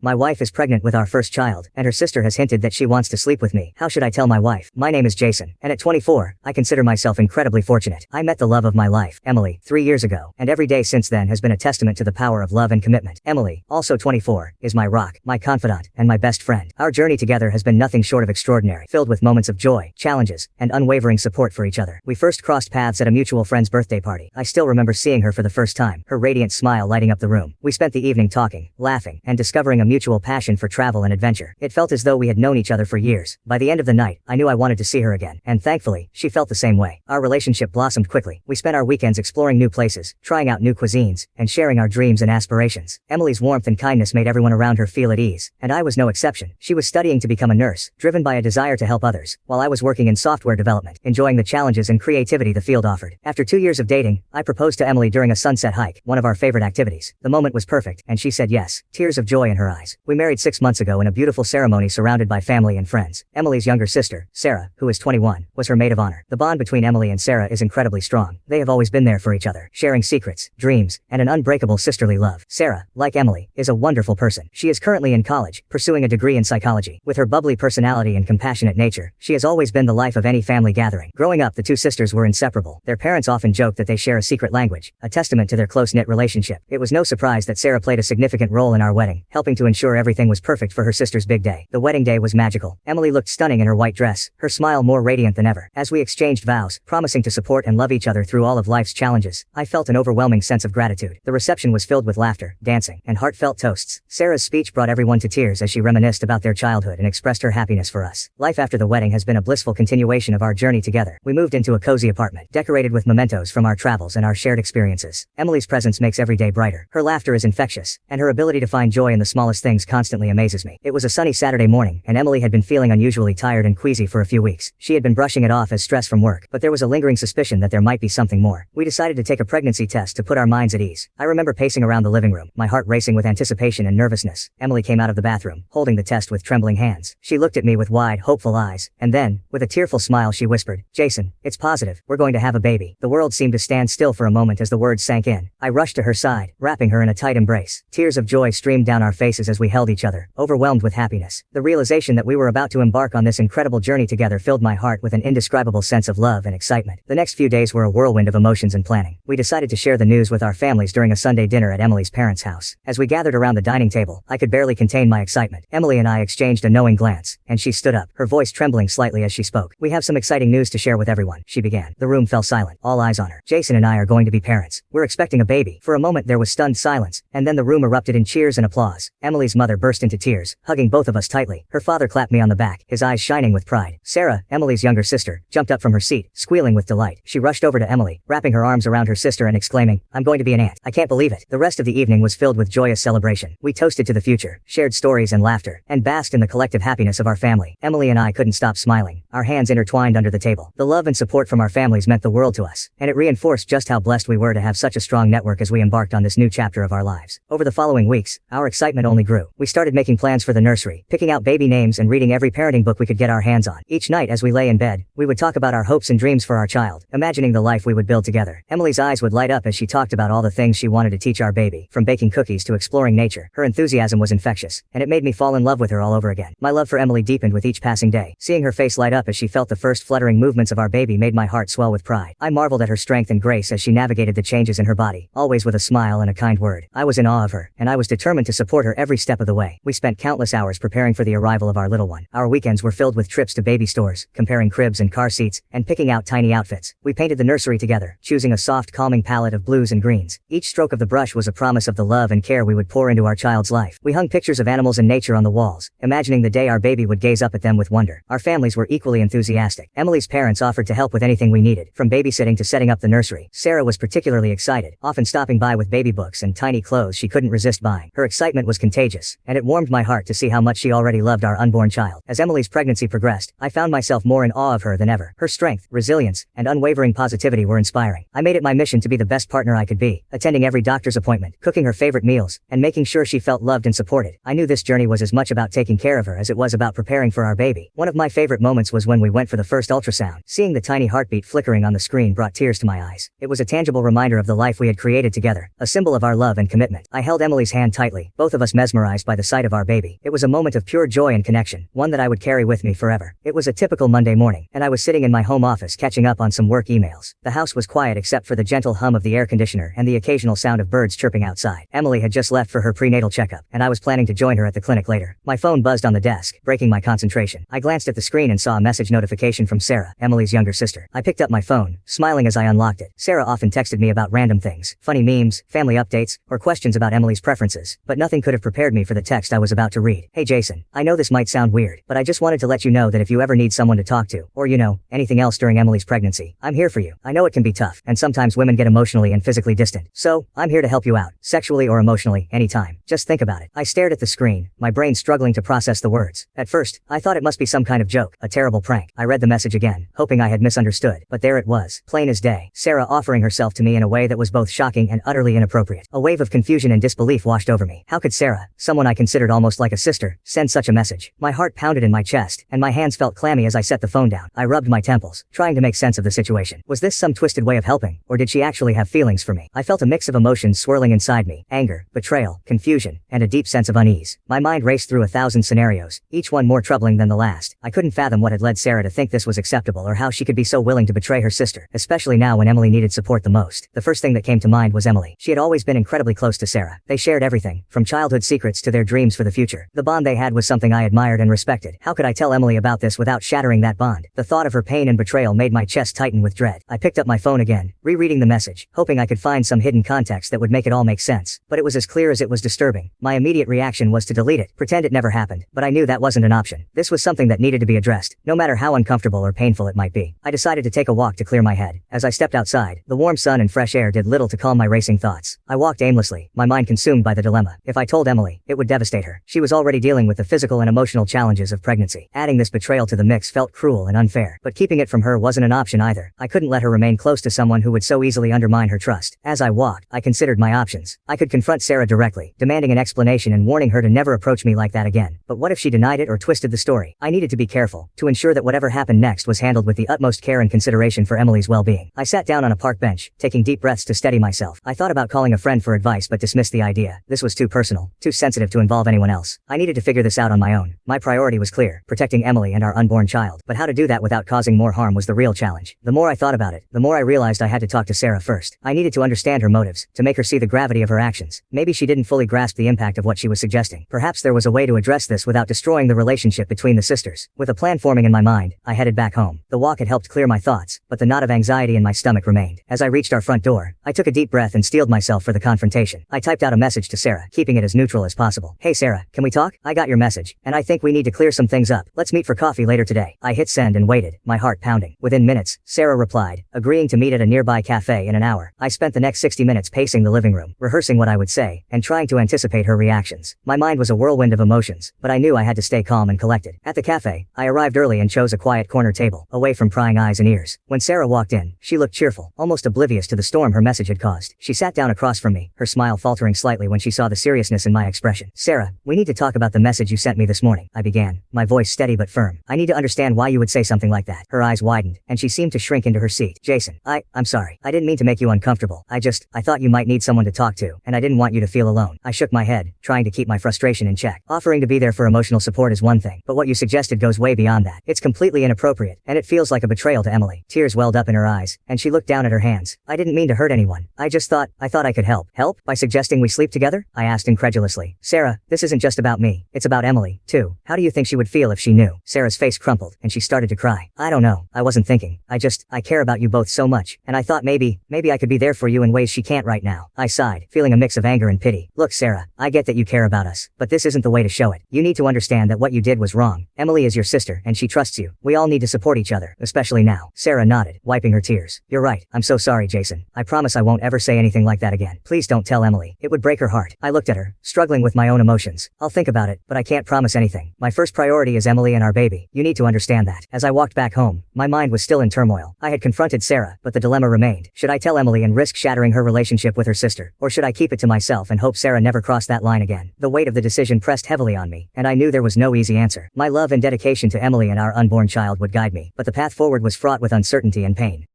My wife is pregnant with our first child, and her sister has hinted that she wants to sleep with me. How should I tell my wife? My name is Jason, and at 24, I consider myself incredibly fortunate. I met the love of my life, Emily, 3 years ago, and every day since then has been a testament to the power of love and commitment. Emily, also 24, is my rock, my confidant, and my best friend. Our journey together has been nothing short of extraordinary, filled with moments of joy, challenges, and unwavering support for each other. We first crossed paths at a mutual friend's birthday party. I still remember seeing her for the first time, her radiant smile lighting up the room. We spent the evening talking, laughing, and discovering a mutual passion for travel and adventure. It felt as though we had known each other for years. By the end of the night, I knew I wanted to see her again, and thankfully, she felt the same way. Our relationship blossomed quickly. We spent our weekends exploring new places, trying out new cuisines, and sharing our dreams and aspirations. Emily's warmth and kindness made everyone around her feel at ease, and I was no exception. She was studying to become a nurse, driven by a desire to help others, while I was working in software development, enjoying the challenges and creativity the field offered. After 2 years of dating, I proposed to Emily during a sunset hike, one of our favorite activities. The moment was perfect, and she said yes, tears of joy in her eyes. We married 6 months ago in a beautiful ceremony surrounded by family and friends. Emily's younger sister, Sarah, who is 21, was her maid of honor. The bond between Emily and Sarah is incredibly strong. They have always been there for each other, sharing secrets, dreams, and an unbreakable sisterly love. Sarah, like Emily, is a wonderful person. She is currently in college, pursuing a degree in psychology. With her bubbly personality and compassionate nature, she has always been the life of any family gathering. Growing up, the two sisters were inseparable. Their parents often joked that they share a secret language, a testament to their close-knit relationship. It was no surprise that Sarah played a significant role in our wedding, helping to ensure everything was perfect for her sister's big day. The wedding day was magical. Emily looked stunning in her white dress, her smile more radiant than ever. As we exchanged vows, promising to support and love each other through all of life's challenges, I felt an overwhelming sense of gratitude. The reception was filled with laughter, dancing, and heartfelt toasts. Sarah's speech brought everyone to tears as she reminisced about their childhood and expressed her happiness for us. Life after the wedding has been a blissful continuation of our journey together. We moved into a cozy apartment, decorated with mementos from our travels and our shared experiences. Emily's presence makes every day brighter. Her laughter is infectious, and her ability to find joy in the smallest things constantly amazes me. It was a sunny Saturday morning, and Emily had been feeling unusually tired and queasy for a few weeks. She had been brushing it off as stress from work, but there was a lingering suspicion that there might be something more. We decided to take a pregnancy test to put our minds at ease. I remember pacing around the living room, my heart racing with anticipation and nervousness. Emily came out of the bathroom, holding the test with trembling hands. She looked at me with wide, hopeful eyes, and then, with a tearful smile, she whispered, "Jason, it's positive. We're going to have a baby." The world seemed to stand still for a moment as the words sank in. I rushed to her side, wrapping her in a tight embrace. Tears of joy streamed down our faces as we held each other, overwhelmed with happiness. The realization that we were about to embark on this incredible journey together filled my heart with an indescribable sense of love and excitement. The next few days were a whirlwind of emotions and planning. We decided to share the news with our families during a Sunday dinner at Emily's parents' house. As we gathered around the dining table, I could barely contain my excitement. Emily and I exchanged a knowing glance, and she stood up, her voice trembling slightly as she spoke. "We have some exciting news to share with everyone," she began. The room fell silent, all eyes on her. "Jason and I are going to be parents. We're expecting a baby." For a moment there was stunned silence, and then the room erupted in cheers and applause. Emily's mother burst into tears, hugging both of us tightly. Her father clapped me on the back, his eyes shining with pride. Sarah, Emily's younger sister, jumped up from her seat, squealing with delight. She rushed over to Emily, wrapping her arms around her sister and exclaiming, "I'm going to be an aunt. I can't believe it." The rest of the evening was filled with joyous celebration. We toasted to the future, shared stories and laughter, and basked in the collective happiness of our family. Emily and I couldn't stop smiling, our hands intertwined under the table. The love and support from our families meant the world to us, and it reinforced just how blessed we were to have such a strong network as we embarked on this new chapter of our lives. Over the following weeks, our excitement only grew. We started making plans for the nursery, picking out baby names and reading every parenting book we could get our hands on. Each night as we lay in bed, we would talk about our hopes and dreams for our child, imagining the life we would build together. Emily's eyes would light up as she talked about all the things she wanted to teach our baby, from baking cookies to exploring nature. Her enthusiasm was infectious, and it made me fall in love with her all over again. My love for Emily deepened with each passing day. Seeing her face light up as she felt the first fluttering movements of our baby made my heart swell with pride. I marveled at her strength and grace as she navigated the changes in her body, always with a smile and a kind word. I was in awe of her, and I was determined to support her every step of the way. We spent countless hours preparing for the arrival of our little one. Our weekends were filled with trips to baby stores, comparing cribs and car seats, and picking out tiny outfits. We painted the nursery together, choosing a soft, calming palette of blues and greens. Each stroke of the brush was a promise of the love and care we would pour into our child's life. We hung pictures of animals and nature on the walls, imagining the day our baby would gaze up at them with wonder. Our families were equally enthusiastic. Emily's parents offered to help with anything we needed, from babysitting to setting up the nursery. Sarah was particularly excited, often stopping by with baby books and tiny clothes she couldn't resist buying. Her excitement was contagious, and it warmed my heart to see how much she already loved our unborn child. As Emily's pregnancy progressed, I found myself more in awe of her than ever. Her strength, resilience, and unwavering positivity were inspiring. I made it my mission to be the best partner I could be, attending every doctor's appointment, cooking her favorite meals, and making sure she felt loved and supported. I knew this journey was as much about taking care of her as it was about preparing for our baby. One of my favorite moments was was when we went for the first ultrasound. Seeing the tiny heartbeat flickering on the screen brought tears to my eyes. It was a tangible reminder of the life we had created together, a symbol of our love and commitment. I held Emily's hand tightly, both of us mesmerized by the sight of our baby. It was a moment of pure joy and connection, one that I would carry with me forever. It was a typical Monday morning, and I was sitting in my home office catching up on some work emails. The house was quiet except for the gentle hum of the air conditioner and the occasional sound of birds chirping outside. Emily had just left for her prenatal checkup, and I was planning to join her at the clinic later. My phone buzzed on the desk, breaking my concentration. I glanced at the screen and saw a message notification from Sarah, Emily's younger sister. I picked up my phone, smiling as I unlocked it. Sarah often texted me about random things, funny memes, family updates, or questions about Emily's preferences, but nothing could have prepared me for the text I was about to read. Hey Jason, I know this might sound weird, but I just wanted to let you know that if you ever need someone to talk to, or anything else during Emily's pregnancy, I'm here for you. I know it can be tough, and sometimes women get emotionally and physically distant. So, I'm here to help you out, sexually or emotionally, anytime. Just think about it. I stared at the screen, my brain struggling to process the words. At first, I thought it must be some kind of joke, a terrible prank. I read the message again, hoping I had misunderstood, but there it was, plain as day. Sarah offering herself to me in a way that was both shocking and utterly inappropriate. A wave of confusion and disbelief washed over me. How could Sarah, someone I considered almost like a sister, send such a message? My heart pounded in my chest, and my hands felt clammy as I set the phone down. I rubbed my temples, trying to make sense of the situation. Was this some twisted way of helping, or did she actually have feelings for me? I felt a mix of emotions swirling inside me: anger, betrayal, confusion, and a deep sense of unease. My mind raced through 1,000 scenarios, each one more troubling than the last. I couldn't fathom what had led Sarah to think this was acceptable or how she could be so willing to betray her sister, especially now when Emily needed support the most. The first thing that came to mind was Emily. She had always been incredibly close to Sarah. They shared everything, from childhood secrets to their dreams for the future. The bond they had was something I admired and respected. How could I tell Emily about this without shattering that bond? The thought of her pain and betrayal made my chest tighten with dread. I picked up my phone again, rereading the message, hoping I could find some hidden context that would make it all make sense. But it was as clear as it was disturbing. My immediate reaction was to delete it, pretend it never happened. But I knew that wasn't an option. This was something that needed to be addressed, no matter how uncomfortable or painful it might be. I decided to take a walk to clear my head. As I stepped outside, the warm sun and fresh air did little to calm my racing thoughts. I walked aimlessly, my mind consumed by the dilemma. If I told Emily, it would devastate her. She was already dealing with the physical and emotional challenges of pregnancy. Adding this betrayal to the mix felt cruel and unfair. But keeping it from her wasn't an option either. I couldn't let her remain close to someone who would so easily undermine her trust. As I walked, I considered my options. I could confront Sarah directly, demanding an explanation and warning her to never approach me like that again. But what if she denied it or twisted the story? I needed to be careful, to ensure that whatever happened next was handled with the utmost care and consideration for Emily's well-being. I sat down on a park bench, taking deep breaths to steady myself. I thought about calling a friend for advice but dismissed the idea. This was too personal, too sensitive to involve anyone else. I needed to figure this out on my own. My priority was clear: protecting Emily and our unborn child. But how to do that without causing more harm was the real challenge. The more I thought about it, the more I realized I had to talk to Sarah first. I needed to understand her motives, to make her see the gravity of her actions. Maybe she didn't fully grasp the impact of what she was suggesting. Perhaps there was a way to address this without destroying the relationship between the sisters. With a plan forming in my mind, I headed back home. The walk had helped clear my thoughts, but the knot of anxiety in my stomach remained. As I reached our front door, I took a deep breath and steeled myself for the confrontation. I typed out a message to Sarah, keeping it as neutral as possible. Hey Sarah, can we talk? I got your message, and I think we need to clear some things up. Let's meet for coffee later today. I hit send and waited, my heart pounding. Within minutes, Sarah replied, agreeing to meet at a nearby cafe in an hour. I spent the next 60 minutes pacing the living room, rehearsing what I would say, and trying to anticipate her reactions. My mind was a whirlwind of emotions, but I knew I had to stay calm and collected. At the cafe, I arrived early and chose a quiet corner table, away from prying eyes and ears. When Sarah walked in, she looked cheerful, almost oblivious to the storm her message had caused. She sat down across from me, her smile faltering slightly when she saw the seriousness in my expression. Sarah, we need to talk about the message you sent me this morning, I began, my voice steady but firm. I need to understand why you would say something like that. Her eyes widened, and she seemed to shrink into her seat. Jason, I'm sorry. I didn't mean to make you uncomfortable. I thought you might need someone to talk to, and I didn't want you to feel alone. I shook my head, trying to keep my frustration in check. Offering to be there for emotional support is one thing, but what you suggested goes way beyond that. It's completely inappropriate, and it feels like a betrayal to Emily. Tears welled up in her eyes, and she looked down at her hands. I didn't mean to hurt anyone. I thought I could help. Help? By suggesting we sleep together? I asked incredulously. Sarah, this isn't just about me. It's about Emily, too. How do you think she would feel if she knew? Sarah's face crumpled, and she started to cry. I don't know. I wasn't thinking. I care about you both so much, and I thought maybe I could be there for you in ways she can't right now. I sighed, feeling a mix of anger and pity. Look, Sarah, I get that you care about us, but this isn't the way to show it. You need to understand that what you did was wrong. Emily is your sister, and she trusts you. We all need to support each other, especially now. Sarah nodded, wiping her tears. You're right. I'm so sorry, Jason. I promise I won't ever say anything like that again. Please don't tell Emily. It would break her heart. I looked at her, struggling with my own emotions. I'll think about it, but I can't promise anything. My first priority is Emily and our baby. You need to understand that. As I walked back home, my mind was still in turmoil. I had confronted Sarah, but the dilemma remained. Should I tell Emily and risk shattering her relationship with her sister, or should I keep it to myself and hope Sarah never crossed that line again? The weight of the decision pressed heavily on me, and I knew there was no easy answer. My love and dedication to Emily and our our unborn child would guide me, but the path forward was fraught with uncertainty and pain.